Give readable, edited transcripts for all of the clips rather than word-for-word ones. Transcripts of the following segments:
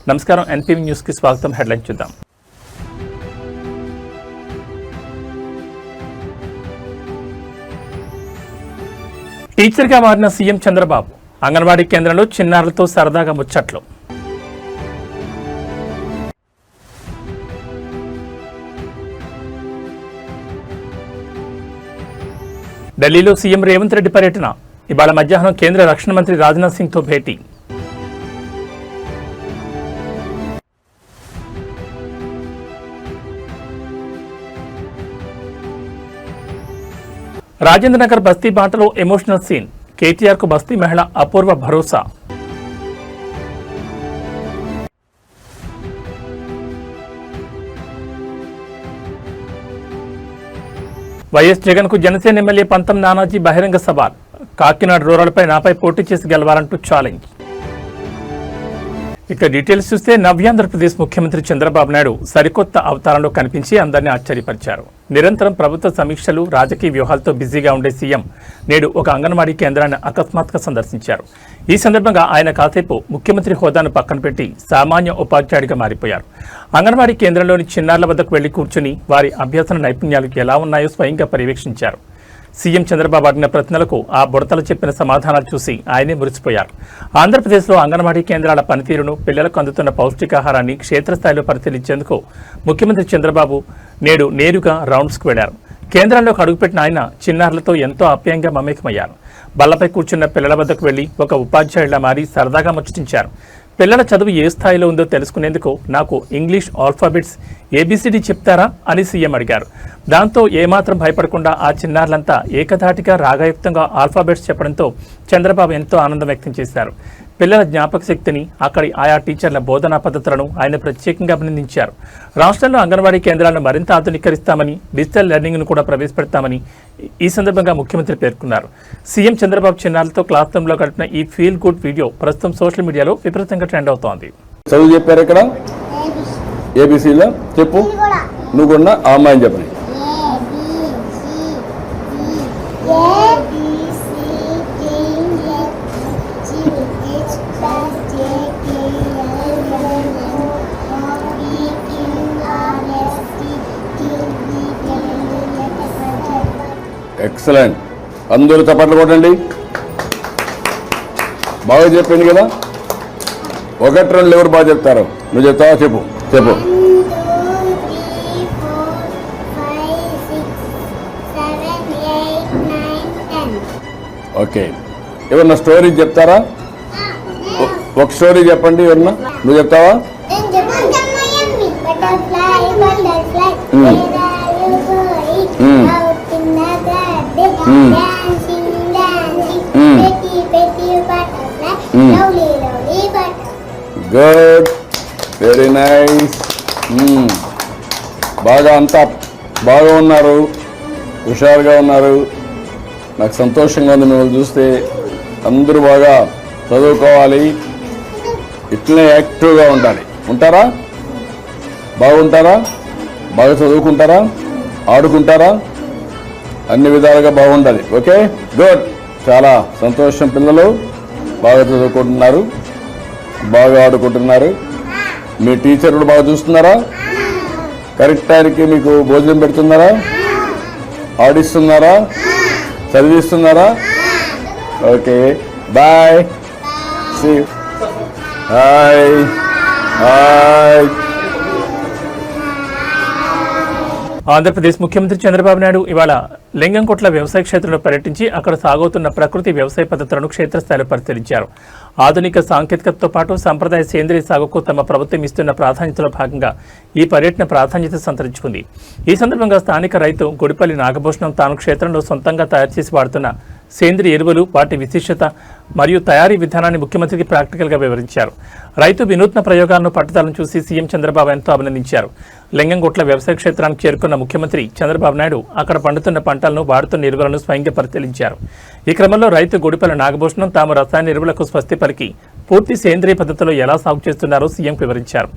నమస్కారం, NPV news కి స్వాగతం. హెడ్లైన్ చూద్దాం. టీచర్ గా మారిన సీఎం చంద్రబాబు అంగన్వాడీ కేంద్రంలో చిన్నారులతో సరదాగా ముచ్చట్లు. ఢిల్లీలో సీఎం రేవంత్ రెడ్డి పర్యటన. ఇవాళ మధ్యాహ్నం కేంద్ర రక్షణ మంత్రి రాజ్నాథ్ సింగ్ తో భేటీ. రాజేంద్రనగర్ బస్తీ బాటలో ఎమోషనల్ సీన్. కేటీఆర్ కు బస్తీ మహిళ అపూర్వ భరోసా. వైఎస్ జగన్ కు జనసేన ఎమ్మెల్యే పంతం నానాజీ బహిరంగ సవాల్. కాకినాడ రూరల్పై నాపై పోటీ చేసి గెలవాలంటూ ఛాలెంజ్. ఇక డీటెయిల్స్ చూస్తే నవ్యాంధ్రప్రదేశ్ ముఖ్యమంత్రి చంద్రబాబు నాయుడు సరికొత్త అవతారంలో కనిపించి అందరినీ ఆశ్చర్యపరిచారు. నిరంతరం ప్రభుత్వ సమీక్షలు, రాజకీయ వ్యూహాలతో బిజీగా ఉండే సీఎం నేడు ఒక అంగన్వాడీ కేంద్రాన్ని అకస్మాత్తుగా సందర్శించారు. ఈ సందర్భంగా ఆయన కాసేపు ముఖ్యమంత్రి హోదాను పక్కన పెట్టి సామాన్య ఉపాధ్యాయుడిగా మారిపోయారు. అంగన్వాడీ కేంద్రంలోని చిన్నారుల వద్దకు వెళ్లి కూర్చుని వారి అభ్యసన నైపుణ్యాలు ఎలా ఉన్నాయో స్వయంగా పర్యవేక్షించారు. సీఎం చంద్రబాబు అడిగిన ప్రశ్నలకు ఆ బుడతలు చెప్పిన సమాధానాలు చూసి ఆయనే మురిసిపోయారు. ఆంధ్రప్రదేశ్లో అంగన్వాడీ కేంద్రాల పనితీరును, పిల్లలకు అందుతున్న పౌష్టికాహారాన్ని క్షేత్రస్థాయిలో పరిశీలించేందుకు ముఖ్యమంత్రి చంద్రబాబు నేడు నేరుగా రౌండ్స్కు వెళ్లారు. కేంద్రంలోకి అడుగుపెట్టిన ఆయన చిన్నారులతో ఎంతో ఆప్యాయంగా మమేకమయ్యారు. బల్లపై కూర్చున్న పిల్లల వద్దకు వెళ్లి ఒక ఉపాధ్యాయుడిలా మారి సరదాగా ముచ్చటించారు. పిల్లల చదువు ఏ స్థాయిలో ఉందో తెలుసుకునేందుకు నాకు ఇంగ్లీష్ ఆల్ఫాబెట్స్ ఏబిసిడి చెప్తారా అని సీఎం అడిగారు. దాంతో ఏమాత్రం భయపడకుండా ఆ చిన్నారులంతా ఏకధాటిగా రాగాయుక్తంగా ఆల్ఫాబెట్స్ చెప్పడంతో చంద్రబాబు ఎంతో ఆనందం వ్యక్తం చేశారు. పిల్లల జ్ఞాపక శక్తిని, అక్కడి ఆయా టీచర్ల బోధనా పద్ధతులను ఆయన ప్రత్యేకంగా అభినందించారు. రాష్ట్రంలో అంగన్వాడీ కేంద్రాలను మరింత ఆధునీకరిస్తామని, డిజిటల్ లెర్నింగ్ను కూడా ప్రవేశపెడతామని ఈ సందర్భంగా ముఖ్యమంత్రి పేర్కొన్నారు. సీఎం చంద్రబాబు చిన్నారులతో క్లాస్ రూమ్లో గడిపిన ఈ ఫీల్ గుడ్ వీడియో ప్రస్తుతం సోషల్ మీడియాలో విపరీతంగా ట్రెండ్ అవుతోంది. చదువు చెప్పారు ఇక్కడ ఏబిసిలో చెప్పు, నువ్వు కూడా ఆ అమ్మాయిని చెప్పని. ఎక్సలెంట్, అందరూ చప్పట్లు కొట్టండి. బాగా చెప్పింది కదా. ఒకటి రెండు ఎవరు బాగా చెప్తారు? నువ్వు చెప్తావా? చెప్పు చెప్పు. ఓకే, ఎవరన్నా స్టోరీ చెప్తారా? ఒక స్టోరీ చెప్పండి ఎవరన్నా. నువ్వు చెప్తావా? Good, very nice. బాగా అంతా బాగా ఉన్నారు, హుషారుగా ఉన్నారు. నాకు సంతోషంగా ఉంది మిమ్మల్ని చూస్తే. అందరూ బాగా చదువుకోవాలి, ఇట్లనే యాక్టివ్గా ఉండాలి. ఉంటారా? బాగుంటారా? బాగా చదువుకుంటారా? ఆడుకుంటారా? అన్ని విధాలుగా బాగుండాలి. ఓకే, గుడ్, చాలా సంతోషం. పిల్లలు బాగా చదువుకుంటున్నారు, బాగా ఆడుకుంటున్నారు. మీ టీచర్ కూడా బాగా చూస్తున్నారా? కరెక్ట్ టైంకి మీకు భోజనం పెడుతున్నారా? ఆడిస్తున్నారా? చదివిస్తున్నారా? Okay, bye, see, hi hi. Andhra Pradesh ముఖ్యమంత్రి చంద్రబాబు నాయుడు ఇవాళ లింగంకొట్ల వ్యవసాయ క్షేత్రంలో పర్యటించి అక్కడ సాగుతున్న ప్రకృతి వ్యవసాయ పద్ధతులను క్షేత్రస్థాయిలో పరిశీలించారు. ఆధునిక సాంకేతికతతో పాటు సంప్రదాయ సేంద్రీయ సాగుకు తమ ప్రభుత్వం ఇస్తున్న ప్రాధాన్యతలో భాగంగా ఈ పర్యటన ప్రాధాన్యత సంతరించుకుంది. ఈ సందర్భంగా స్థానిక రైతు గుడిపల్లి నాగభూషణం తాను క్షేత్రంలో సొంతంగా తయారు చేసి వాడుతున్న సేంద్రియ ఎరువులు, వాటి విశిష్టత మరియు తయారీ విధానాన్ని ముఖ్యమంత్రికి ప్రాక్టికల్గా వివరించారు. రైతు వినూత్న ప్రయోగాలను, పట్టుదలను చూసి సీఎం చంద్రబాబు ఎంతో అభినందించారు. లింగంకొట్ల వ్యవసాయ క్షేత్రానికి చేరుకున్న ముఖ్యమంత్రి చంద్రబాబు నాయుడు అక్కడ పండుతున్న పంటలను, వాడుతున్న ఎరువులను స్వయంగా పరిశీలించారు. ఈ క్రమంలో రైతు గుడిపల్లి నాగభూషణం తాము రసాయన ఎరువులకు స్వస్తి పలికి పూర్తి సేంద్రియ పద్ధతిలో ఎలా సాగు చేస్తున్నారో సీఎం వివరించారు.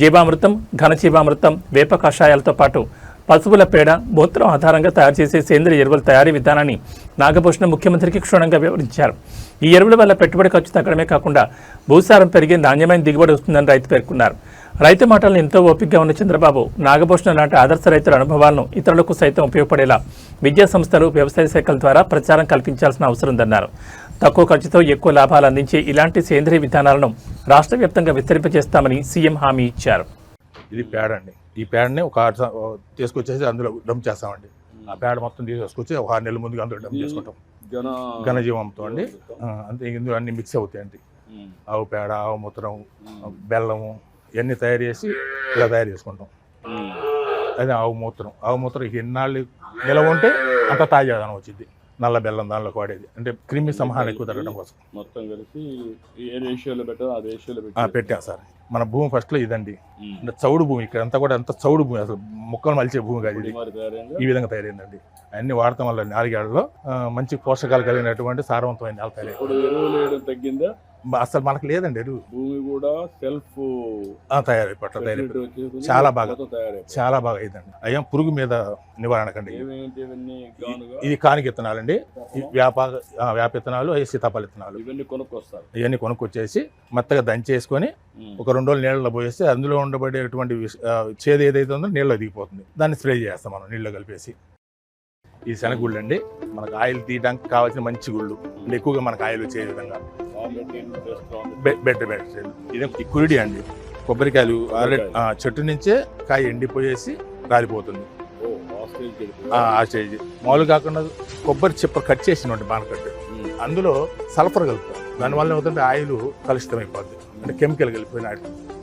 జీవామృతం, ఘనజీవామృతం, వేప కషాయాలతో పాటు పశువుల పేడ, మూత్రం ఆధారంగా తయారు చేసే సేంద్రియ ఎరువుల తయారీ విధానాన్ని నాగభూషణం ముఖ్యమంత్రికి క్షుణ్ణంగా వివరించారు. ఈ ఎరువుల వల్ల పెట్టుబడి ఖర్చు తగ్గడమే కాకుండా భూసారం పెరిగి నాణ్యమైన దిగుబడి వస్తుందని రైతు పేర్కొన్నారు. రైతు మాటలను ఎంతో ఓపికగా ఉన్న చంద్రబాబు నాగభూషణం లాంటి ఆదర్శ రైతుల అనుభవాలను ఇతరులకు సైతం ఉపయోగపడేలా విద్యా సంస్థలు, వ్యవసాయ శాఖల ద్వారా ప్రచారం కల్పించాల్సిన అవసరం ఉందన్నారు. తక్కువ ఖర్చుతో ఎక్కువ లాభాలు అందించే ఇలాంటి సేంద్రియ విధానాలను రాష్ట్ర వ్యాప్తంగా విస్తరింపజేస్తామని సీఎం హామీ ఇచ్చారు. ఇది పేడ అండి. ఈ పేడని ఒక తీసుకొచ్చేసి అందులో డంప్ చేస్తామండి. ఆ పేడ మొత్తం తీసుకొచ్చి ఒక 6 నెలల ముందుగా అందులో డంప్ చేసుకుంటాం. ఘనజీవంతో అండి. అంతే ఇందులో అన్ని మిక్స్ అవుతాయండి. ఆవు పేడ, ఆవు మూత్రం, బెల్లము ఇవన్నీ తయారు చేసి ఇలా తయారు చేసుకుంటాం. అదే ఆవు మూత్రం ఎన్నాళ్ళు నిలవ ఉంటే అంత తాజాదనం వచ్చింది. నల్ల బెల్లం దానిలో వాడేది అంటే క్రిమి సంహారం ఎక్కువ తగ్గడం కోసం మొత్తం కలిసి ఏ రేషియోలో పెట్టారో ఆ రేషియోలో పెట్టాం సార్. మన భూమి ఫస్ట్లో ఇదండి, అంటే చౌడు భూమి. ఇక్కడ అంతా కూడా అంత చౌడు భూమి, అసలు మొక్కలు మలిచే భూమి కాదు ఇది. ఈ విధంగా తయారైందండి. అన్ని వాడటం వల్ల 4 ఏళ్లలో మంచి పోషకాలు కలిగినటువంటి సారవంతమైన నేల తయారైంది. తగ్గిందా? అసలు మనకు లేదండి ఎరువు. భూమి కూడా సెల్ఫ్ తయారైపోయి చాలా బాగా అయిందండి. అయ్యా పురుగు మీద నివారణకండి. ఇది కానికి విత్తనాలండి, వేప విత్తనాలు, అవి సీతాఫల విత్తనాలు. ఇవన్నీ కొనుక్కొచ్చేసి మెత్తగా దంచేసుకొని ఒక 2 రోజులు నీళ్ళలో పోయేస్తే అందులో ఉండబడేటువంటి చేదు ఏదైతే ఉందో నీళ్ళలో దిగిపోతుంది. దాన్ని స్ప్రే చేస్తాం మనం నీళ్ళలో కలిపేసి. ఈ శనగుళ్ళు అండి, మనకు ఆయిల్ తీయడానికి కావాల్సిన మంచి గుళ్ళు, ఎక్కువగా మనకు ఆయిల్ వచ్చే విధంగా బెటర్ ఇది కురిడి అండి. కొబ్బరికాయలు ఆల్రెడీ చెట్టు నుంచే కాయ ఎండిపోయేసి రాలిపోతుంది. ఆ స్టేజ్ మామూలు కాకుండా కొబ్బరి చిప్ప కట్ చేసినటువంటి బాణకట్టు, అందులో సల్ఫర్ కలుపుతాం. దానివల్ల ఏమవుతుంటే ఆయిల్ కలుషితం అయిపోద్ది, అంటే కెమికల్ కలిపిపోయిన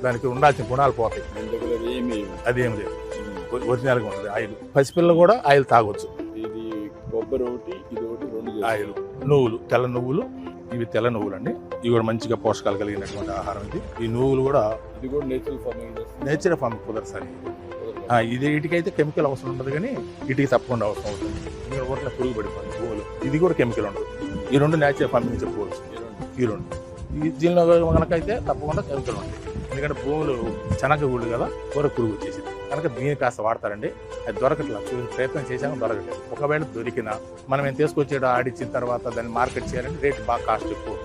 దానికి ఉండాల్సిన గుణాలు పోతాయి. అదేం లేదు, ఒరిజినల్గా ఉంటుంది ఆయిల్. పసిపిల్లలు కూడా ఆయిల్ తాగొచ్చు. కొబ్బరి ఒకటి, ఇది ఒకటి, 2 ఆయిల్. నువ్వులు, తెల్ల నువ్వులు, ఇవి తెల్ల నువ్వులు అండి. ఇవి కూడా మంచిగా పోషకాలు కలిగినటువంటి ఆహారం ఇది. ఈ నువ్వులు కూడా నేచురల్ ఫార్మింగ్ కుదరదు సార్. ఇది వీటికైతే కెమికల్ అవసరం ఉండదు, కానీ వీటికి తప్పకుండా అవసరం అవుతుంది. ఇంకా ఊరిలో పురుగు పడిపోయింది పువ్వులు, ఇది కూడా కెమికల్ ఉండదు. ఈ 2 నేచురల్ ఫార్మింగ్ చెప్పుకోవచ్చు. ఈ 2 దీనిలో కనుకైతే తప్పకుండా కెమికల్ ఉంటుంది. ఎందుకంటే భూములు చెనగ కదా, పురుగు వచ్చేసింది కనుక దీన్ని కాస్త వాడతారండి. అది దొరకట్లేదు, ప్రయత్నం చేశాము, దొరకట్లేదు. ఒకవేళ దొరికినా మనం ఏం తీసుకొచ్చేటో ఆడిచ్చిన తర్వాత దాన్ని మార్కెట్ చేయాలంటే రేటు బాగా కాస్ట్ ఎక్కువ.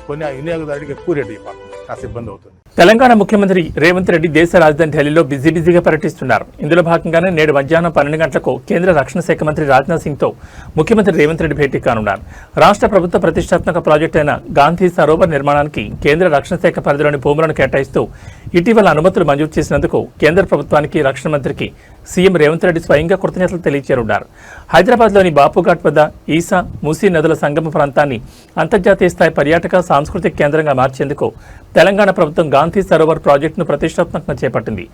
కొన్ని వినియోగదారుడికి ఎక్కువ రేటు ఇవ్వాలి, కాస్త ఇబ్బంది అవుతుంది. తెలంగాణ ముఖ్యమంత్రి రేవంత్ రెడ్డి దేశ రాజధాని ఢిల్లీలో బిజీగా పర్యటిస్తున్నారు. ఇందులో భాగంగానే నేడు మధ్యాహ్నం 12 గంటలకు కేంద్ర రక్షణ శాఖ మంత్రి రాజ్నాథ్ సింగ్తో ముఖ్యమంత్రి రేవంత్ రెడ్డి భేటీ కానున్నారు. రాష్ట్ర ప్రభుత్వ ప్రతిష్టాత్మక ప్రాజెక్టు అయిన గాంధీ సరోవర్ నిర్మాణానికి కేంద్ర రక్షణ శాఖ పరిధిలోని భూములను కేటాయిస్తూ ఇటీవల అనుమతులు మంజూరు చేసినందుకు కేంద్ర ప్రభుత్వానికి, రక్షణ మంత్రికి సీఎం రేవంత్ రెడ్డి స్వయంగా కృతజ్ఞతలు తెలియచేరున్నారు. హైదరాబాద్లోని బాపుఘాట్ వద్ద ఈసా, మూసీ నదుల సంగమ ప్రాంతాన్ని అంతర్జాతీయ స్థాయి పర్యాటక, సాంస్కృతిక కేంద్రంగా మార్చేందుకు తెలంగాణ ప్రభుత్వం గాంధీ సరోవర్ ప్రాజెక్టును ప్రతిష్టాత్మకంగా చేపట్టింది.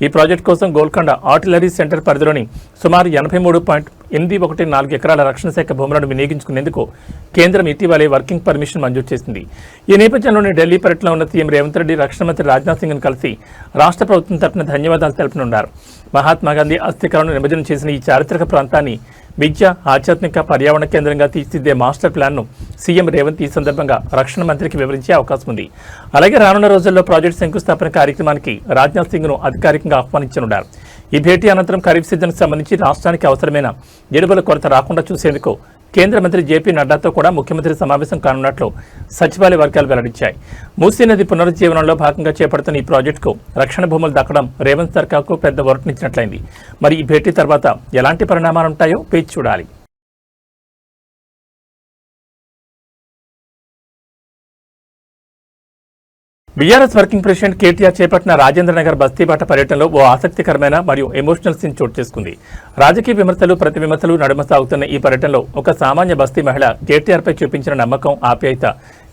ఈ ప్రాజెక్టు కోసం గోల్కొండ ఆర్టిలరీ సెంటర్ పరిధిలోని సుమారు 83.814 ఎకరాల రక్షణ శాఖ భూములను వినియోగించుకునేందుకు కేంద్రం ఇటీవలే వర్కింగ్ పర్మిషన్ మంజూరు చేసింది. ఈ నేపథ్యంలోనే ఢిల్లీ పర్యటనలో ఉన్న సీఎం రేవంత్ రెడ్డి రక్షణ మంత్రి రాజ్నాథ్ సింగ్ను కలిసి రాష్ట్ర ప్రభుత్వం తరపున ధన్యవాదాలు తెలపనున్నారు. మహాత్మా గాంధీ అస్థికలను నిమజ్జనం చేసిన ఈ చారిత్రక ప్రాంతాన్ని విద్య, ఆధ్యాత్మిక, పర్యావరణ కేంద్రంగా తీర్చిదిద్దే మాస్టర్ ప్లాన్ను సీఎం రేవంత్ ఈ సందర్భంగా రక్షణ మంత్రికి వివరించే అవకాశం ఉంది. అలాగే రానున్న రోజుల్లో ప్రాజెక్టు శంకుస్థాపన కార్యక్రమానికి రాజ్నాథ్ సింగ్ను అధికారికంగా ఆహ్వానించనున్నారు. ఈ భేటీ అనంతరం ఖరీఫ్ సీజన్కు సంబంధించి రాష్ట్రానికి అవసరమైన ఎరువుల కొరత రాకుండా చూసేందుకు కేంద్ర మంత్రి జేపీ నడ్డాతో కూడా ముఖ్యమంత్రి సమావేశం కానున్నట్లు సచివాలయ వర్గాలు వెల్లడించాయి. మూసీ నది పునరుజ్జీవనంలో భాగంగా చేపడుతున్న ఈ ప్రాజెక్టుకు రక్షణ భూములు దక్కడం రేవంత్ సర్కార్కు పెద్ద ఊరటనిచ్చినట్లయింది. మరి ఈ భేటీ తర్వాత ఎలాంటి పరిణామాలుంటాయో వేచి చూడాలి. బీఆర్ఎస్ వర్కింగ్ ప్రెసిడెంట్ కేటీఆర్ చేపట్టిన రాజేంద్రనగర్ బస్తీబాట పర్యటనలో ఓ ఆసక్తికరమైన మరియు ఎమోషనల్ సీన్ చోటు చేసుకుంది. రాజకీయ విమర్శలు, ప్రతి విమర్శలు నడుమ సాగుతున్న ఈ పర్యటనలో ఒక సామాన్య బస్తీ మహిళ కేటీఆర్పై చూపించిన నమ్మకం, ఆప్యాయత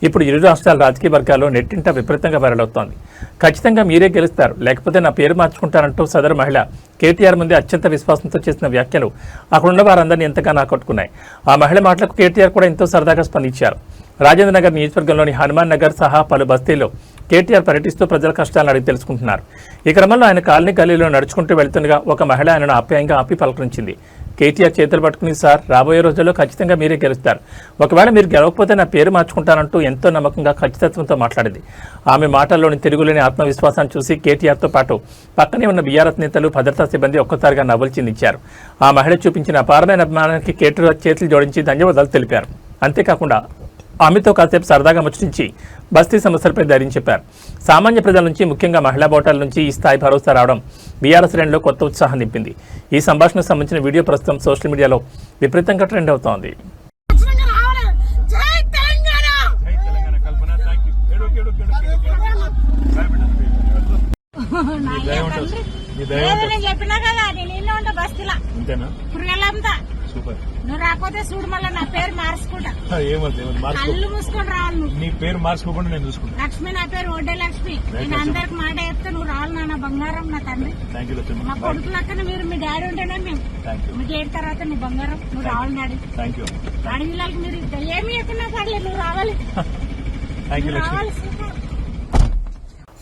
ఇప్పుడు ఇరు రాష్ట్రాల రాజకీయ వర్గాల్లో నెట్టింట విపరీతంగా వైరలవుతోంది. ఖచ్చితంగా మీరే గెలుస్తారు, లేకపోతే నా పేరు మార్చుకుంటారంటూ సదరు మహిళ కేటీఆర్ ముందే అత్యంత విశ్వాసంతో చేసిన వ్యాఖ్యలు అక్కడున్న వారందరినీ ఎంతగానో ఆకట్టుకున్నాయి. ఆ మహిళ మాటలకు కేటీఆర్ కూడా ఎంతో సరదాగా స్పందించారు. రాజేంద్రనగర్ నియోజకవర్గంలోని హనుమాన్ నగర్ సహా పలు బస్తీల్లో కేటీఆర్ పర్యటిస్తూ ప్రజల కష్టాలను అడిగి తెలుసుకుంటున్నారు. ఈ క్రమంలో ఆయన కాలనీ గల్లీలో నడుచుకుంటూ వెళ్తుండగా ఒక మహిళ ఆయనను ఆప్యాయంగా ఆపి పలకరించింది. కేటీఆర్ చేతులు పట్టుకుని సార్ రాబోయే రోజుల్లో ఖచ్చితంగా మీరే గెలుస్తారు, ఒకవేళ మీరు గెలవకపోతే నా పేరు మార్చుకుంటానంటూ ఎంతో నమ్మకంగా ఖచ్చితత్వంతో మాట్లాడింది. ఆమె మాటల్లోని తిరుగులేని ఆత్మవిశ్వాసాన్ని చూసి కేటీఆర్తో పాటు పక్కనే ఉన్న బీఆర్ఎస్ నేతలు, భద్రతా సిబ్బంది ఒక్కసారిగా నవ్వులు చిందించారు. ఆ మహిళ చూపించిన అపారమైన అభిమానానికి కేటీఆర్ చేతులు జోడించి ధన్యవాదాలు తెలిపారు. అంతేకాకుండా ఆమెతో కాసేపు సరదాగా ముచ్చటించి బస్తీ సమస్యలపై ధైర్యం చెప్పారు. సామాన్య ప్రజల నుంచి, ముఖ్యంగా మహిళా ఓటర్ల నుంచి ఈ స్థాయి భరోసా రావడం బీఆర్ఎస్ శ్రేణిలో కొత్త ఉత్సాహం నింపింది. ఈ సంభాషణకు సంబంధించిన వీడియో ప్రస్తుతం సోషల్ మీడియాలో విపరీతంగా ట్రెండ్ అవుతోంది. నువ్వు రాకపోతే చూడు మళ్ళీ నా పేరు మార్చుకుంటా. కళ్ళు మూసుకొని రావాలి. నీ పేరు మార్చుకోకుండా నేను చూసుకుంటా. లక్ష్మి నా పేరు ఒడ్డే లక్ష్మి. నేను అందరికి మాట చెప్తే నువ్వు రావాలి. నా బంగారం, నా తండ్రి, మా కొడుకు లక్కన మీరు మీ డాడీ ఉంటేనే మేము మీకు ఏడు తర్వాత నీ బంగారం, నువ్వు రావాలి డాడీ. అడవిళ్ళకి మీరు ఏమి చెప్పినా పర్లేదు, నువ్వు రావాలి. రావాలి.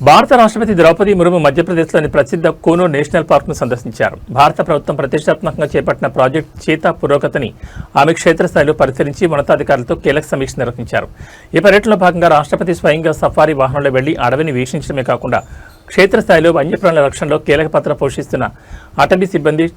భారత రాష్ట్రపతి ద్రౌపది ముర్ము మధ్యప్రదేశ్లోని ప్రసిద్ధ కూనో నేషనల్ పార్క్ను సందర్శించారు. భారత ప్రభుత్వం ప్రతిష్టాత్మకంగా చేపట్టిన ప్రాజెక్టు చీతా పురోగతిని ఆమె క్షేత్రస్థాయిలో పరిశీలించి ఉన్నతాధికారులతో కీలక సమీక్ష నిర్వహించారు. ఈ పర్యటనలో భాగంగా రాష్ట్రపతి స్వయంగా సఫారీ వాహనంలో వెళ్లి అడవిని వీక్షించడమే కాకుండా క్షేత్రస్థాయిలో వన్యప్రాణుల రక్షణలో కీలక పాత్ర పోషిస్తున్న అటవీ సిబ్బంది,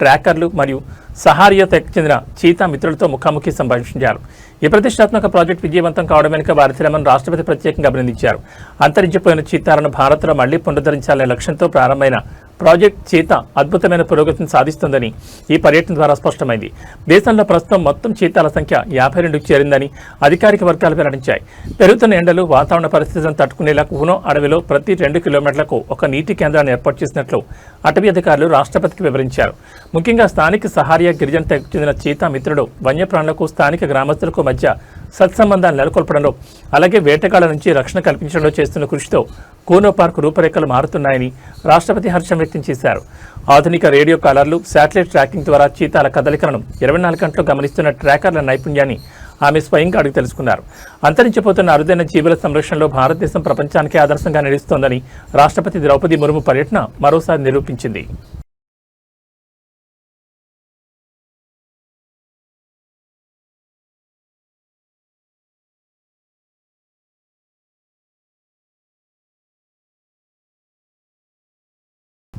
ట్రాకర్లు మరియు సహారియతకు చెందిన చీతా మిత్రులతో ముఖాముఖి సంభాషించారు. ఈ ప్రతిష్టాత్మక ప్రాజెక్టు విజయవంతం కావడం వెనుక వారి శ్రమను రాష్ట్రపతి ప్రత్యేకంగా అభినందించారు. అంతరించిపోయిన చీతాలను భారత్లో మళ్లీ పునరుద్ధరించాలనే లక్ష్యంతో ప్రారంభమైన ప్రాజెక్ట్ చీతా అద్భుతమైన పురోగతిని సాధిస్తుందని ఈ పర్యటన ద్వారా స్పష్టమైంది. దేశంలో ప్రస్తుతం మొత్తం చీతాల సంఖ్య 52కు చేరిందని అధికారిక వర్గాలు వెల్లడించాయి. పెరుగుతున్న ఎండలు, వాతావరణ పరిస్థితులను తట్టుకునేలా కూనో అడవిలో ప్రతి 2 కిలోమీటర్లకు ఒక నీటి కేంద్రాన్ని ఏర్పాటు చేసినట్లు అటవీ అధికారులు రాష్ట్రపతికి వివరించారు. ముఖ్యంగా స్థానిక సహారియా గిరిజన తెగకు చెందిన చీతా మిత్రుడు వన్యప్రాణులకు, స్థానిక గ్రామస్తులకు మధ్య సత్సంబంధాలు నెలకొల్పడంలో, అలాగే వేటగాళ్ల నుంచి రక్షణ కల్పించడంలో చేస్తున్న కృషితో కూనో పార్క్ రూపురేఖలు మారుతున్నాయని రాష్ట్రపతి హర్షం వ్యక్తం చేశారు. ఆధునిక రేడియో కాలర్లు, శాటిలైట్ ట్రాకింగ్ ద్వారా చీతాల కదలికలను 24 గంటలు గమనిస్తున్న ట్రాకర్ల నైపుణ్యాన్ని ఆమె స్వయంగా అడిగి తెలుసుకున్నారు. అంతరించిపోతున్న అరుదైన జీవుల సంరక్షణలో భారతదేశం ప్రపంచానికి ఆదర్శంగా నిలుస్తోందని రాష్ట్రపతి ద్రౌపది ముర్ము పర్యటన మరోసారి నిరూపించింది.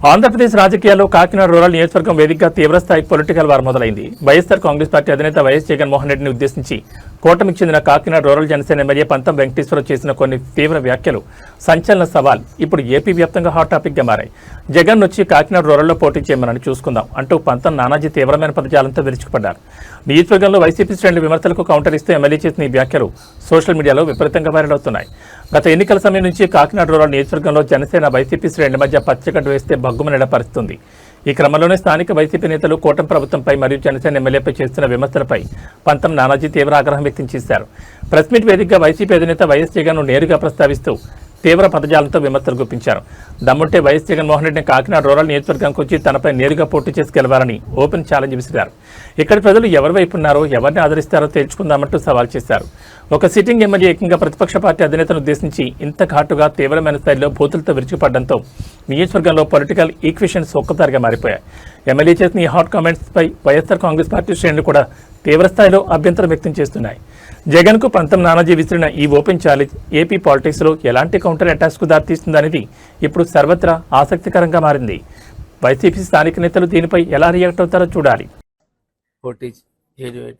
ఆంధ్రప్రదేశ్ రాజకీయాల్లో కాకినాడ రూరల్ నియోజకవర్గం వేదికగా తీవ్రస్థాయి పొలిటికల్ వార్ మొదలైంది. వైఎస్ఆర్ కాంగ్రెస్ పార్టీ అధినేత వైఎస్ జగన్మోహన్ రెడ్డిని ఉద్దేశించి కూటమికి చెందిన కాకినాడ రూరల్ జనసేన ఎమ్మెల్యే పంతం వెంకటేశ్వరరావు చేసిన కొన్ని తీవ్ర వ్యాఖ్యలు, సంచలన సవాల్ ఇప్పుడు ఏపీ వ్యాప్తంగా హాట్ టాపిక్గా మారాయి. జగన్ వచ్చి కాకినాడ రూరల్లో పోటీ చేయమని చూసుకుందాం అంటూ పంతం నానాజీ తీవ్రమైన పదజాలంతో విరుచుకుపడ్డారు. నియోజకవర్గంలో వైసీపీ శ్రేణుల విమర్శలకు కౌంటర్ ఇస్తూ ఎమ్మెల్యే చేసిన ఈ వ్యాఖ్యలు సోషల్ మీడియాలో విపరీతంగా వైరల్ అవుతున్నాయి. గత ఎన్నికల సమయం నుంచి కాకినాడ రూరల్ నియోజకవర్గంలో జనసేన, వైసీపీ శ్రేణుల మధ్య పచ్చగడ్డ వేస్తే బగ్గుమనేలా పరిస్థితుంది. ఈ క్రమంలోనే స్థానిక వైసీపీ నేతలు కూటమి ప్రభుత్వంపై మరియు జనసేన ఎమ్మెల్యేపై చేస్తున్న విమర్శలపై పంతం నానాజీ తీవ్ర ఆగ్రహం వ్యక్తం చేశారు. ప్రెస్ మీట్ వేదికగా వైసీపీ అధినేత వైఎస్ జగన్ను నేరుగా ప్రస్తావిస్తూ తీవ్ర పదజాలంతో విమర్శలు గుప్పించారు. దమ్ముంటే వైఎస్ జగన్మోహన్ రెడ్డిని కాకినాడ రూరల్ నియోజకవర్గానికి వచ్చి తనపై నేరుగా పోటీ చేసి గెలవాలని ఓపెన్ ఛాలెంజ్ విసిరారు. ఇక్కడి ప్రజలు ఎవరి వైపు ఉన్నారో, ఎవరిని ఆదరిస్తారో తేల్చుకుందామంటూ సవాల్ చేశారు. ఒక సిట్టింగ్ ఎమ్మెల్యే ఏకంగా ప్రతిపక్ష పార్టీ అధినేతను ఉద్దేశించి ఇంత ఘాటుగా తీవ్రమైన స్థాయిలో బూతులతో విరుచుకుపడడంతో నియోజకవర్గంలో పొలిటికల్ ఈక్వేషన్స్ ఒక్కసారిగా మారిపోయాయి. ఎమ్మెల్యే చేసిన ఈ హాట్ కామెంట్స్ పై వైఎస్ఆర్ కాంగ్రెస్ పార్టీ శ్రేణులు కూడా తీవ్రస్థాయిలో అభ్యంతరం వ్యక్తం చేస్తున్నాయి. జగన్కు పంతం నానాజీ విసిరిన ఈ ఓపెన్ ఛాలెంజ్ ఏపీ పాలిటిక్స్లో ఎలాంటి కౌంటర్ అటాక్స్కు దారితీస్తుందనేది ఇప్పుడు సర్వత్రా ఆసక్తికరంగా మారింది. వైసీపీ స్థానిక నేతలు దీనిపై ఎలా రియాక్ట్ అవుతారో చూడాలి. పోటీ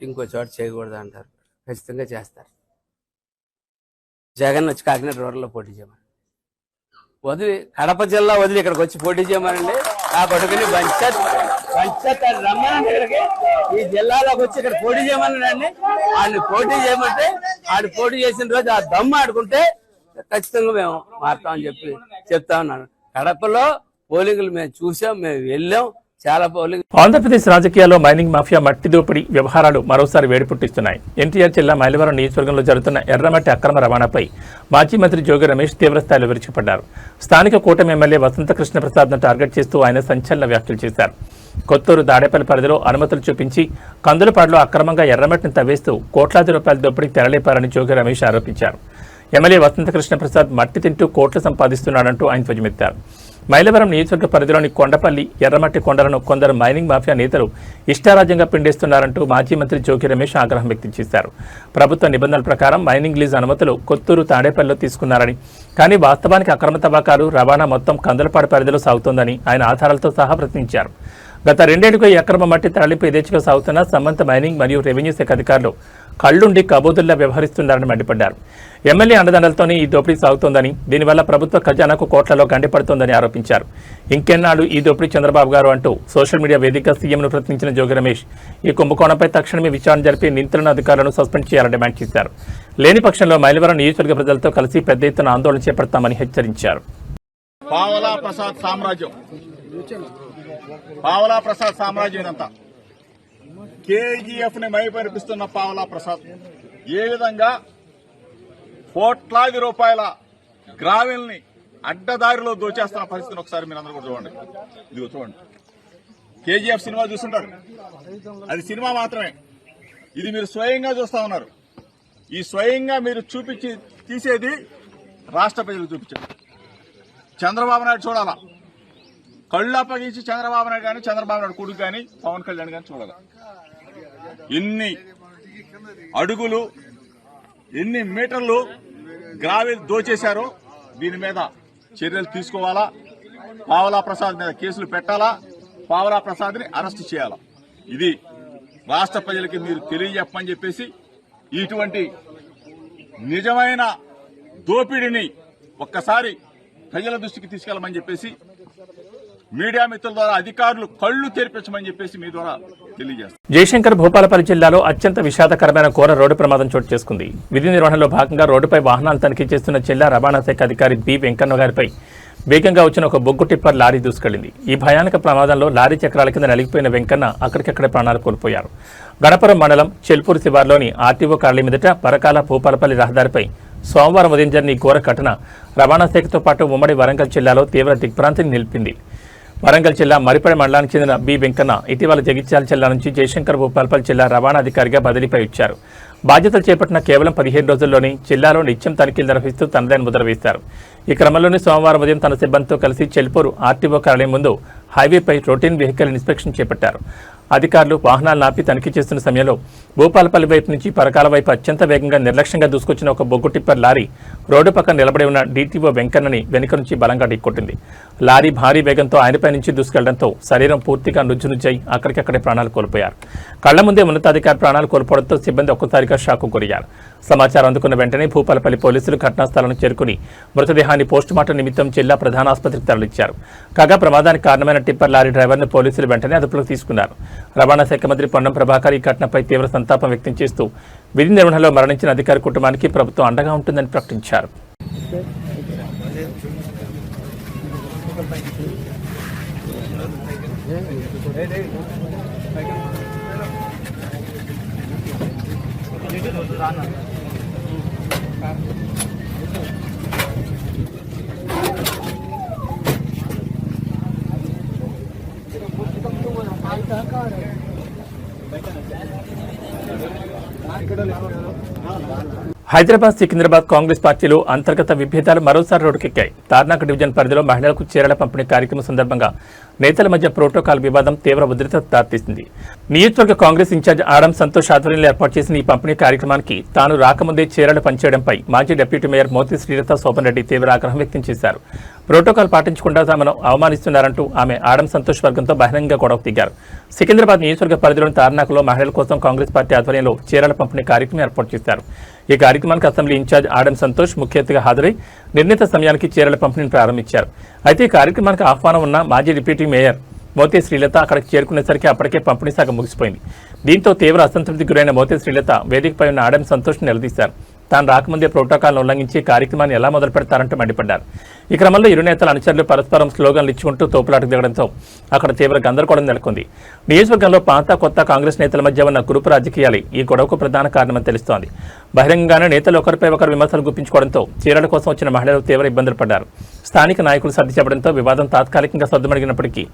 ఇంకో చోట చేయకూడదు అంటారు, ఖచ్చితంగా చేస్తారు. జగన్ వచ్చి కాకినాడ రూరల్లో పోటీ చేయమని వదిలి, కడప జిల్లా వదిలి ఇక్కడికి వచ్చి పోటీ చేయమనండి. ఆ కొడుకుని రమ్మనండి ఇక్కడికి, ఈ జిల్లాలోకి వచ్చి ఇక్కడ పోటీ చేయమనండి. ఆడిని పోటీ చేయమంటే ఆడు పోటీ చేసిన రోజు ఆ దమ్ము ఆడుకుంటే ఖచ్చితంగా మేము మారుతామని చెప్తా ఉన్నాను. కడపలో పోలింగ్లు మేము చూసాం, మేము వెళ్ళాం. చాలా పోలింగ్. ఆంధ్రప్రదేశ్ రాజకీయాల్లో మైనింగ్ మాఫియా, మట్టి దోపిడీ వ్యవహారాలు మరోసారి వేడిపుట్టిస్తున్నాయి. ఎన్టీఆర్ జిల్లా మైలవరం నియోజకవర్గంలో జరుగుతున్న ఎర్రమట్టి అక్రమ రవాణాపై మాజీ మంత్రి జోగి రమేష్ తీవ్రస్థాయిలో విరుచుకుపడ్డారు. స్థానిక కూటమి ఎమ్మెల్యే వసంత కృష్ణప్రసాద్ను టార్గెట్ చేస్తూ ఆయన సంచలన వ్యాఖ్యలు చేశారు. కొత్తూరు, దాడేపల్లి పరిధిలో అనుమతులు చూపించి కందులపాడులో అక్రమంగా ఎర్రమట్టిని తవ్వేస్తూ కోట్లాది రూపాయల దోపిడీకి తెరలేపారని జోగి రమేష్ ఆరోపించారు. ఎమ్మెల్యే వసంత కృష్ణప్రసాద్ మట్టి తింటూ కోట్లు సంపాదిస్తున్నాడంటూ ఆయన ధ్వజమెత్తారు. మైలవరం నియోజకవర్గ పరిధిలోని కొండపల్లి ఎర్రమట్టి కొండలను కొందరు మైనింగ్ మాఫియా నేతలు ఇష్టారాజ్యంగా పిండేస్తున్నారంటూ మాజీ మంత్రి జోగి రమేష్ ఆగ్రహం వ్యక్తం చేశారు. ప్రభుత్వ నిబంధనల ప్రకారం మైనింగ్ లీజ్ అనుమతులు కొత్తూరు తాడేపల్లిలో తీసుకున్నారని, కానీ వాస్తవానికి అక్రమ తవ్వకాలు రవాణా మొత్తం కందలపాడు పరిధిలో సాగుతోందని ఆయన ఆధారాలతో సహా ప్రశ్నించారు. గత 2 ఏళ్లుగా ఈ అక్రమ మట్టి తరలింపు యథేచ్ఛగా సాగుతున్న సంబంధిత మైనింగ్ మరియు రెవెన్యూ శాఖ అధికారులు కళ్లుండి కబోదుల్లా వ్యవహరిస్తున్నారని మండిపడ్డారు. ఎమ్మెల్యే అండదండలతోనే ఈ దోపిడీ సాగుతోందని, దీనివల్ల ప్రభుత్వ ఖజానాకు కోట్లలో గండిపడుతోందని ఆరోపించారు. ఇంకెన్నాళ్ళు ఈ దోపిడీ చంద్రబాబు గారు అంటూ సోషల్ మీడియా వేదికగా సీఎంను ప్రశ్నించిన జోగి రమేష్ ఈ కుంభకోణంపై తక్షణమే విచారణ జరిపి నియంత్రణ అధికారులను సస్పెండ్ చేయాలని డిమాండ్ చేశారు. లేని పక్షంలో మైలవరం నియోజకవర్గ ప్రజలతో కలిసి పెద్ద ఎత్తున ఆందోళన చేపడతామని హెచ్చరించారు. పావలా ప్రసాద్ సామ్రాజ్యం ఇదంతా కేజీఎఫ్ ని మైపరిపిస్తున్న పావలా ప్రసాద్ ఏ విధంగా కోట్లాది రూపాయల గ్రావెల్ ని అడ్డదారిలో దోచేస్తున్న పరిస్థితిని ఒకసారి మీరు అందరూ కూడా చూడండి. ఇదిగో చూడండి, కేజీఎఫ్ సినిమా చూస్తుంటారు, అది సినిమా మాత్రమే. ఇది మీరు స్వయంగా చూస్తా ఉన్నారు. ఈ స్వయంగా మీరు తీసేది రాష్ట్ర ప్రజలకు చూపించారు. చంద్రబాబు నాయుడు చూడాలా, కళ్ళు అప్పగించి చంద్రబాబు నాయుడు కానీ, చంద్రబాబు నాయుడు కొడుకు కానీ, పవన్ కళ్యాణ్ కానీ చూడాలి. ఎన్ని అడుగులు, ఎన్ని మీటర్లు గ్రావెల్ దోచేశారో దీని మీద చర్యలు తీసుకోవాలా. పావలా ప్రసాద్ మీద కేసులు పెట్టాలా, పావలా ప్రసాద్ ని అరెస్ట్ చేయాలా. ఇది రాష్ట్ర ప్రజలకి మీరు తెలియజెప్పని చెప్పేసి ఇటువంటి నిజమైన దోపిడీని ఒక్కసారి ప్రజల దృష్టికి తీసుకెళ్లమని చెప్పేసి మీడియా మిత్రుల ద్వారా అధికారులు కళ్లు తెరిపించమని చెప్పేసి మీ ద్వారా తెలియజేస్తారు. జయశంకర్ భూపాలపల్లి జిల్లాలో అత్యంత విషాదకరమైన ఘోర రోడ్డు ప్రమాదం చోటు చేసుకుంది. విధి నిర్వహణలో భాగంగా రోడ్డుపై వాహనాలు తనిఖీ చేస్తున్న జిల్లా రవాణా శాఖ అధికారి బి వెంకన్న గారిపై వేగంగా వచ్చిన ఒక బొగ్గు టిప్పర్ లారీ దూసుకెళ్లింది. ఈ భయానక ప్రమాదంలో లారీ చక్రాల కింద నలిగిపోయిన వెంకన్న అక్కడికక్కడే ప్రాణాలు కోల్పోయారు. గణపురం మండలం చెల్పూరు శివార్లోని ఆర్టీఓ కార్యాలయం ఎదుట పరకాల భూపాలపల్లి రహదారిపై సోమవారం ఉదయం జరిగిన ఈ ఘోర ఘటన రవాణా శాఖతో పాటు ఉమ్మడి వరంగల్ జిల్లాలో తీవ్ర దిగ్భ్రాంతిని నిలిపింది. వరంగల్ జిల్లా మరిపడి మండలానికి చెందిన బి వెంకన్న ఇటీవల జగిత్యాల జిల్లా నుంచి జయశంకర్ భూపాలపల్లి జిల్లా రవాణా అధికారిగా బదిలీపై వచ్చారు. బాధ్యతలు చేపట్టిన కేవలం 15 రోజుల్లోనే జిల్లాలో నిత్యం తనిఖీలు నిర్వహిస్తూ తనదైన ముద్ర వేశారు. ఈ క్రమంలోనే సోమవారం ఉదయం తన సిబ్బందితో కలిసి చెల్పూరు ఆర్టీఓ కార్యాలయం ముందు హైవేపై రొటీన్ వెహికల్ ఇన్స్పెక్షన్ చేపట్టారు. అధికారులు వాహనాలు నాపి తనిఖీ చేస్తున్న సమయంలో భూపాలపల్లి వైపు నుంచి పరకాల వైపు అత్యంత వేగంగా నిర్లక్ష్యంగా దూసుకొచ్చిన ఒక బొగ్గు టిప్పర్ లారీ రోడ్డు పక్కన నిలబడి ఉన్న డీటీఓ వెంకన్నని వెనుక నుంచి బలంగా ఢీకొట్టింది. లారీ భారీ వేగంతో ఆయనపై నుంచి దూసుకెళ్లడంతో శరీరం పూర్తిగా నుజ్జునుజ్జై అక్కడికక్కడే ప్రాణాలు కోల్పోయారు. కళ్ల ముందే ఉన్నతాధికారి ప్రాణాలు కోల్పోవడంతో సిబ్బంది ఒక్కసారిగా షాకు గురయ్యారు. సమాచారం అందుకున్న వెంటనే భూపాలపల్లి పోలీసులు ఘటనా స్థలానికి చేరుకుని మృతదేహాన్ని పోస్టుమార్టం నిమిత్తం జిల్లా ప్రధాన ఆసుపత్రికి తరలించారు. కాగా ప్రమాదానికి కారణమైన టిప్పర్ లారీ డ్రైవర్ను పోలీసులు వెంటనే అదుపులోకి తీసుకున్నారు. రవాణా శాఖ మంత్రి పొన్నం ప్రభాకర్ ఈ ఘటనపై తీవ్ర సంతాపం వ్యక్తం చేస్తూ విధి నిర్వహణలో మరణించిన అధికారి కుటుంబానికి ప్రభుత్వం అండగా ఉంటుందని ప్రకటించారు. హైదరాబాద్ సికింద్రాబాద్ కాంగ్రెస్ పార్టీలో అంతర్గత విభేదాలు మరోసారి రోడ్డుకెక్కాయి. తార్నాక డివిజన్ పరిధిలో మహిళలకు చీరల పంపిణీ కార్యక్రమం సందర్భంగా నేతల మధ్య ప్రోటోకాల్ వివాదం తీవ్ర ఉధృత దారితీసింది. నియోజకవర్గ కాంగ్రెస్ ఇన్ఛార్జ్ ఆడం సంతోష్ ఆధ్వర్యంలో ఏర్పాటు చేసిన ఈ పంపిణీ కార్యక్రమానికి తాను రాకముందే చీరలు పంచేయడంపై మాజీ డిప్యూటీ మేయర్ మోతి శ్రీలత శోభన్ రెడ్డి తీవ్ర ఆగ్రహం వ్యక్తం చేశారు. ప్రోటోకాల్ పాటించకుండా తమను అవమానిస్తున్నారంటూ ఆమె ఆడం సంతోష్ వర్గంతో బహిరంగ గొడవ దిగారు. సికింద్రాబాద్ నియోజకవర్గ పరిధిలోని తార్నాకలో మహిళల కోసం కాంగ్రెస్ పార్టీ ఆధ్వర్యంలో చీరల పంపిణీ కార్యక్రమం ఏర్పాటు చేశారు. ఈ కార్యక్రమానికి అసెంబ్లీ ఇన్ఛార్జ్ ఆడం సంతోష్ ముఖ్య అతిథిగా హాజరై నిర్ణీత సమయానికి చీరల పంపిణీని ప్రారంభించారు. అయితే ఈ కార్యక్రమానికి ఆహ్వానం ఉన్న మాజీ డిప్యూటీ మేయర్ మోతే శ్రీలత అక్కడికి చేరుకునేసరికి అప్పటికే పంపిణీ సగం ముగిసిపోయింది. దీంతో తీవ్ర అసంతృప్తికి గురైన మోతే శ్రీలత వేదికపై ఉన్న ఆడం సంతోష్ నిలదీశారు. తాను రాకముందే ప్రోటోకాల్ను ఉల్లంఘించి కార్యక్రమాన్ని ఎలా మొదలు పెడతారంటూ మండిపడ్డారు. ఈ క్రమంలో ఇరు నేతల అనుచరులు పరస్పరం స్లోగన్లు ఇచ్చుకుంటూ తోపులాటకు దిగడంతో అక్కడ తీవ్ర గందరగోళం నెలకొంది. నియోజకవర్గంలో పాత కొత్త కాంగ్రెస్ నేతల మధ్య ఉన్న గ్రూపు రాజకీయాలే ఈ గొడవకు ప్రధాన కారణమని తెలుస్తోంది. బహిరంగంగానే నేతలు ఒకరిపై ఒకరు విమర్శలు గుప్పించుకోవడంతో చీరల కోసం వచ్చిన మహిళలు తీవ్ర ఇబ్బందులు పడ్డారు. స్థానిక నాయకులు సర్ది చెప్పడంతో వివాదం తాత్కాలికంగా సద్దుమణిగినప్పటికీ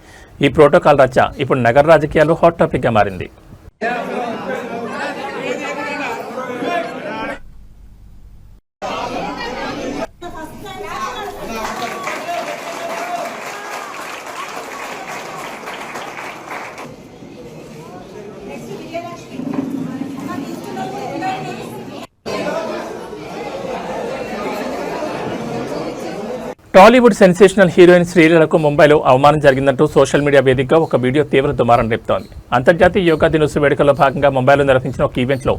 ఈ ప్రోటోకాల్ రచ్చ ఇప్పుడు నగర రాజకీయాల్లో హాట్ టాపిక్ గా మారింది. టాలీవుడ్ సెన్సేషనల్ హీరోయిన్ శ్రీలీలకు ముంబైలో అవమానం జరిగిందంటూ సోషల్ మీడియా వేదికగా ఒక వీడియో తీవ్ర దుమారం రేపుతోంది. అంతర్జాతీయ యోగా దినోత్సవ వేడుకల్లో భాగంగా ముంబైలో నిర్వహించిన ఒక ఈవెంట్లో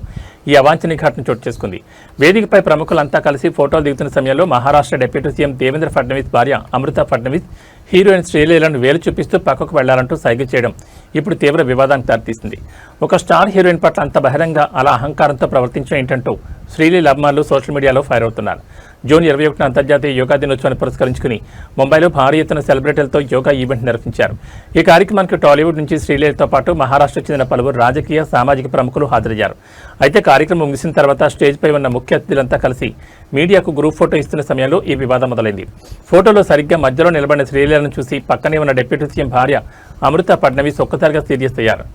ఈ అవాంఛనీయ ఘటన చోటు చేసుకుంది. వేదికపై ప్రముఖులంతా కలిసి ఫోటోలు దిగుతున్న సమయంలో మహారాష్ట్ర డిప్యూటీ సీఎం దేవేంద్ర ఫడ్నవీస్ భార్య అమృత ఫడ్నవీస్ హీరోయిన్ శ్రీలీలను వేలు చూపిస్తూ పక్కకు వెళ్లాలంటూ సైగ చేయడం ఇప్పుడు తీవ్ర వివాదానికి దారితీసింది. ఒక స్టార్ హీరోయిన్ పట్ల అంత బహిరంగ అలా అహంకారంతో ప్రవర్తించడం ఏంటంటూ శ్రీలీల అభిమానులు సోషల్ మీడియాలో ఫైర్ అవుతున్నారు. జూన్ 21న అంతర్జాతీయ యోగా దినోత్సవాన్ని పురస్కరించుకుని ముంబైలో భారీ ఎత్తున సెలబ్రిటీలతో యోగా ఈవెంట్ నిర్వహించారు. ఈ కార్యక్రమానికి టాలీవుడ్ నుంచి శ్రీలీలతో పాటు మహారాష్ట్రకు చెందిన పలువురు రాజకీయ సామాజిక ప్రముఖులు హాజరయ్యారు. అయితే కార్యక్రమం ముగిసిన తర్వాత స్టేజ్పై ఉన్న ముఖ్య అతిథులంతా కలిసి మీడియాకు గ్రూప్ ఫోటో ఇస్తున్న సమయంలో ఈ వివాదం మొదలైంది. ఫోటోలో సరిగ్గా మధ్యలో నిలబడిన శ్రీలీలను చూసి పక్కనే ఉన్న డిప్యూటీ సీఎం భార్య అమృత ఫడ్నవీస్ ఒక్కసారిగా సీరియస్ అయ్యారు.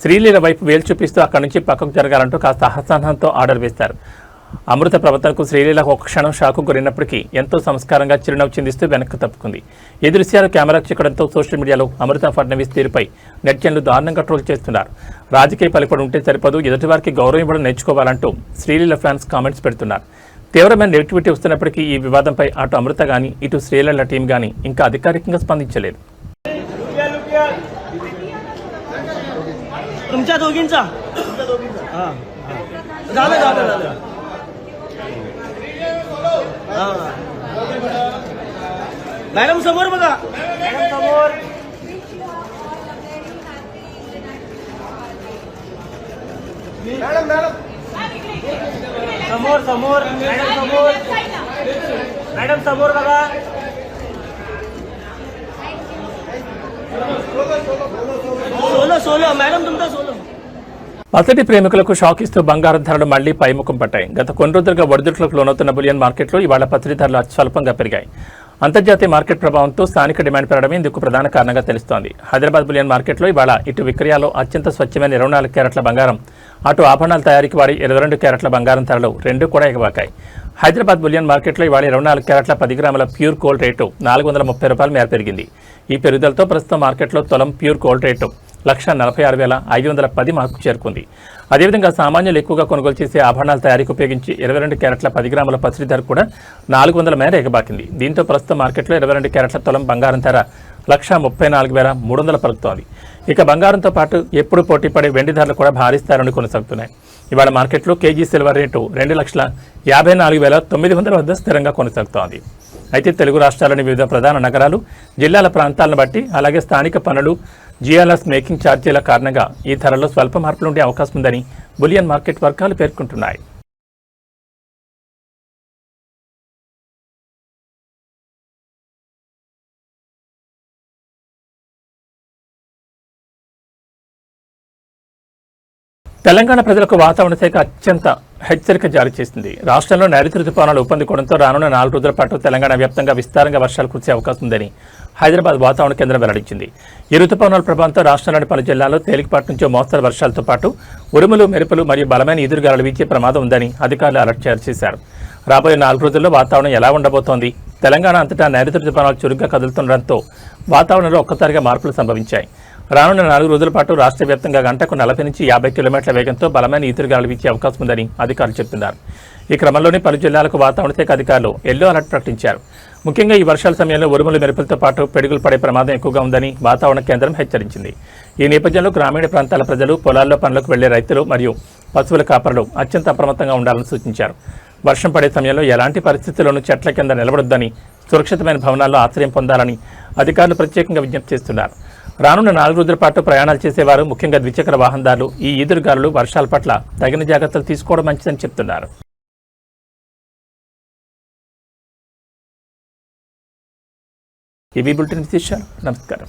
శ్రీలీల వైపు వేలు చూపిస్తూ అక్కడి నుంచి పక్కకు జరగాలంటూ కాస్త అసహనంతో ఆర్డర్ వేశారు. అమృత ప్రవర్తనకు శ్రీలీలకు ఒక క్షణం షాకు గురైనప్పటికీ ఎంతో సంస్కారంగా చిరునవ్వు చిందిస్తూ వెనక్కి తప్పుకుంది. ఈ దృశ్యాలు కెమెరాకు చిక్కడంతో సోషల్ మీడియాలో అమృత ఫడ్నవీస్ తీరుపై నెటిజన్లు దారుణంగా ట్రోల్ చేస్తున్నారు. రాజకీయ పలుకుబడి ఉంటే సరిపదు, ఎదుటివారికి గౌరవం ఇవ్వడం నేర్చుకోవాలంటూ శ్రీలీల ఫ్యాన్స్ కామెంట్స్ పెడుతున్నారు. తీవ్రమైన నెగిటివిటీ వస్తున్నప్పటికీ ఈ వివాదంపై అటు అమృత గానీ ఇటు శ్రీలీల టీం గానీ ఇంకా అధికారికంగా స్పందించలేదు. मॅडम समोर बघा, मॅडम समोर. मॅडम मॅडम समोर समोर, मॅडम समोर, मॅडम समोर बघा. सोलो सोलो मॅडम तुमचा सोलो. పసిడి ప్రేమికులకు షాక్ ఇస్తూ బంగారం ధరలు మళ్లీ పైముఖం పట్టాయి. గత కొన్ని రోజులుగా ఒడిదుడుకులకు లోనవుతున్న బులియన్ మార్కెట్లో ఇవాళ పసిడి ధరలు అత్యల్పంగా పెరిగాయి. అంతర్జాతీయ మార్కెట్ ప్రభావంతో స్థానిక డిమాండ్ పెరగడమే ఇందుకు ప్రధాన కారణంగా తెలుస్తోంది. హైదరాబాద్ బులియన్ మార్కెట్లో ఇవాళ ఇటు విక్రయాల్లో అత్యంత స్వచ్ఛమైన 24 క్యారెట్ల బంగారం, అటు ఆభరణాల తయారీకి వాడి 22 క్యారెట్ల బంగారం ధరలు రెండూ కూడా ఎగబాకాయి. హైదరాబాద్ బులియన్ మార్కెట్లో ఇవాళ 24 క్యారెట్ల 10 గ్రాముల ప్యూర్ గోల్డ్ రేటు ₹430 మేర పెరిగింది. ఈ పెరుగుదలతో ప్రస్తుతం మార్కెట్లో తులం ప్యూర్ గోల్డ్ రేటు 1,46,510 మార్కు చేరుకుంది. అదేవిధంగా సామాన్యులు ఎక్కువగా కొనుగోలు చేసే ఆభరణాల తయారీకి ఉపయోగించి 22 క్యారెట్ల 10 గ్రాముల పసిడి ధర కూడా 400 మేర ఎగబాకింది. దీంతో ప్రస్తుతం మార్కెట్లో 22 క్యారెట్ల తులం బంగారం ధర 1,34,300 పలుకుతోంది. ఇక బంగారంతో పాటు ఎప్పుడు పోటీపడే వెండి ధరలు కూడా భారీ స్థాయిలో కొనసాగుతున్నాయి. ఇవాళ మార్కెట్లో కేజీ సిల్వర్ రేటు 2,54,900 వద్ద స్థిరంగా కొనసాగుతోంది. అయితే తెలుగు రాష్ట్రాల్లోని వివిధ ప్రధాన నగరాలు, జిల్లాల ప్రాంతాలను బట్టి అలాగే స్థానిక పనులు, జిఎల్ఎస్ మేకింగ్ ఛార్జీల కారణంగా ఈ ధరల్లో స్వల్ప మార్పులు ఉండే అవకాశం ఉందని బులియన్ మార్కెట్ వర్గాలు పేర్కొంటున్నాయి. తెలంగాణ ప్రజలకు వాతావరణ శాఖ అత్యంత హెచ్చరిక జారీ చేసింది. రాష్ట్రంలో నైరుతి రుతుపవనాలు ఊపందుకోవడంతో రానున్న 4 రోజుల పాటు తెలంగాణ వ్యాప్తంగా విస్తారంగా వర్షాలు కురిసే అవకాశం ఉందని హైదరాబాద్ వాతావరణ కేంద్రం వెల్లడించింది. ఈ రుతుపవనాల ప్రభావంతో రాష్ట్రంలోని పలు జిల్లాల్లో తేలికపాటి నుంచి మోస్తరు వర్షాలతో పాటు ఉరుములు, మెరుపులు మరియు బలమైన ఈదురుగాలులు వీచే ప్రమాదం ఉందని అధికారులు అలర్ట్ జారీ చేశారు. రాబోయే 4 రోజుల్లో వాతావరణం ఎలా ఉండబోతోంది? తెలంగాణ అంతటా నైరుతి రుతుపవనాలు చురుగ్గా కదులుతుండటంతో వాతావరణంలో ఒక్కసారిగా మార్పులు సంభవించాయి. రానున్న 4 రోజుల పాటు రాష్ట్ర వ్యాప్తంగా గంటకు 40 నుంచి 50 కిలోమీటర్ల వేగంతో బలమైన ఈదురుగాలులు వీచే అవకాశం ఉందని అధికారులు చెబుతున్నారు. ఈ క్రమంలోనే పలు జిల్లాలకు వాతావరణ శాఖ అధికారులు ఎల్లో అలర్ట్ ప్రకటించారు. ముఖ్యంగా ఈ వర్షాల సమయంలో ఉరుములు, మెరుపులతో పాటు పిడుగులు పడే ప్రమాదం ఎక్కువగా ఉందని వాతావరణ కేంద్రం హెచ్చరించింది. ఈ నేపథ్యంలో గ్రామీణ ప్రాంతాల ప్రజలు, పొలాల్లో పనులకు వెళ్లే రైతులు మరియు పశువుల కాపరులు అత్యంత అప్రమత్తంగా ఉండాలని సూచించారు. వర్షం పడే సమయంలో ఎలాంటి పరిస్థితుల్లోనూ చెట్ల కింద నిలబడొద్దని, సురక్షితమైన భవనాల్లో ఆశ్రయం పొందాలని అధికారులు ప్రత్యేకంగా విజ్ఞప్తి చేస్తున్నారు. రానున్న 4 రోజుల పాటు ప్రయాణాలు చేసేవారు, ముఖ్యంగా ద్విచక్ర వాహనదారులు ఈ ఈదురుగాలులు, వర్షాల పట్ల తగిన జాగ్రత్తలు తీసుకోవడం మంచిదని చెప్తున్నారు. ఈ బులెటిన్ విశేషాలు. నమస్కారం.